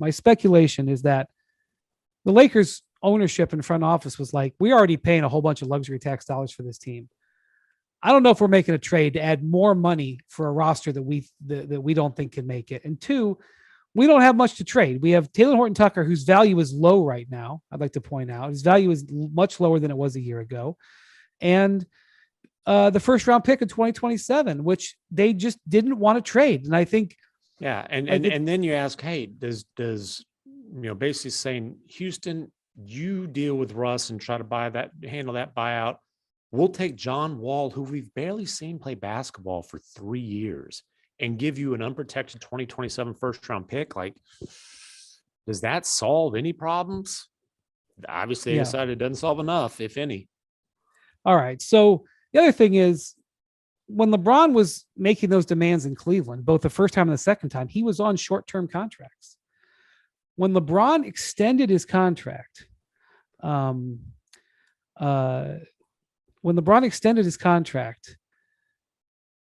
My speculation is that the Lakers ownership and front office was like, we're already paying a whole bunch of luxury tax dollars for this team. I don't know if we're making a trade to add more money for a roster that we don't think can make it. And two, we don't have much to trade. We have Taylor Horton Tucker, whose value is low right now. I'd like to point out his value is much lower than it was a year ago. And the first round pick in 2027, which they just didn't want to trade. And I think, yeah. And then you ask, hey, does, basically saying, Houston, you deal with Russ and try to handle that buyout. We'll take John Wall, who we've barely seen play basketball for 3 years, and give you an unprotected 2027 first-round pick. Like, does that solve any problems? Obviously, they decided it doesn't solve enough, if any. All right. So the other thing is, when LeBron was making those demands in Cleveland, both the first time and the second time, he was on short-term contracts. When LeBron extended his contract,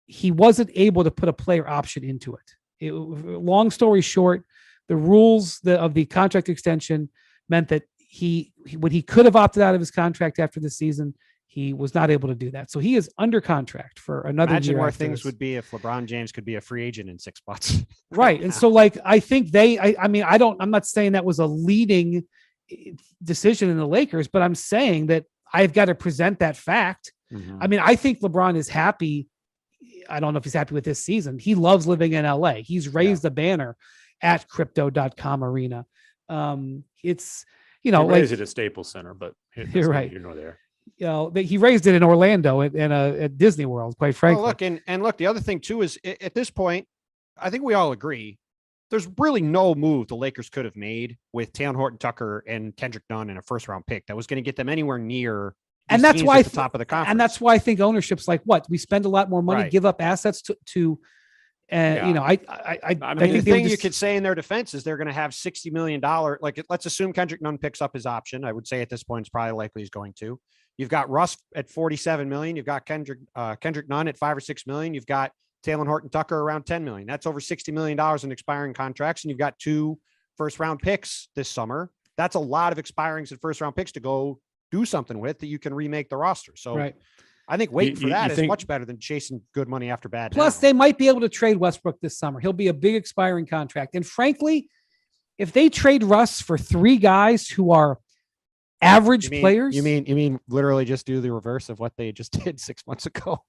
he wasn't able to put a player option into it. Long story short, the rules of the contract extension meant that when he could have opted out of his contract after the season, he was not able to do that. So he is under contract for another year. Imagine where things would be if LeBron James could be a free agent in 6 months. Right. And so I think I'm not saying that was a leading decision in the Lakers, but I'm saying that I've got to present that fact. Mm-hmm. I mean, I think LeBron is happy. I don't know if he's happy with this season. He loves living in LA. He's raised a banner at crypto.com arena. It's, he raised it at Staples Center, but you're right. You're nor there. He raised it in Orlando at Disney World, quite frankly. Well, look, the other thing too is at this point, I think we all agree there's really no move the Lakers could have made with Taylor Horton Tucker and Kendrick Nunn in a first round pick that was going to get them anywhere near. And that's why at the top of the conference. And that's why I think ownership's like, what, we spend a lot more money, give up assets to I think the thing you could say in their defense is they're going to have $60 million. Like, let's assume Kendrick Nunn picks up his option. I would say at this point, it's probably likely he's going to. You've got Russ at $47 million. You've got Kendrick Nunn at $5 or $6 million. You've got Taylor Horton Tucker around $10 million. That's over $60 million in expiring contracts. And you've got 2 first round picks this summer. That's a lot of expirings and first round picks to go do something with that you can remake the roster. So I think waiting for that is much better than chasing good money after bad. Plus, they might be able to trade Westbrook this summer. He'll be a big expiring contract. And frankly, if they trade Russ for 3 guys who are average players. You mean literally just do the reverse of what they just did 6 months ago?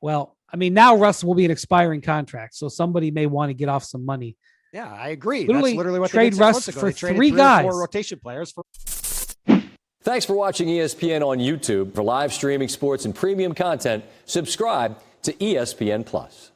Well, I mean, now Russ will be an expiring contract, so somebody may want to get off some money. Yeah, I agree. Literally, that's literally what trade they did 6 months ago. For they 3 guys. 4 rotation players for. Thanks for watching ESPN on YouTube. For live streaming sports and premium content, subscribe to ESPN Plus.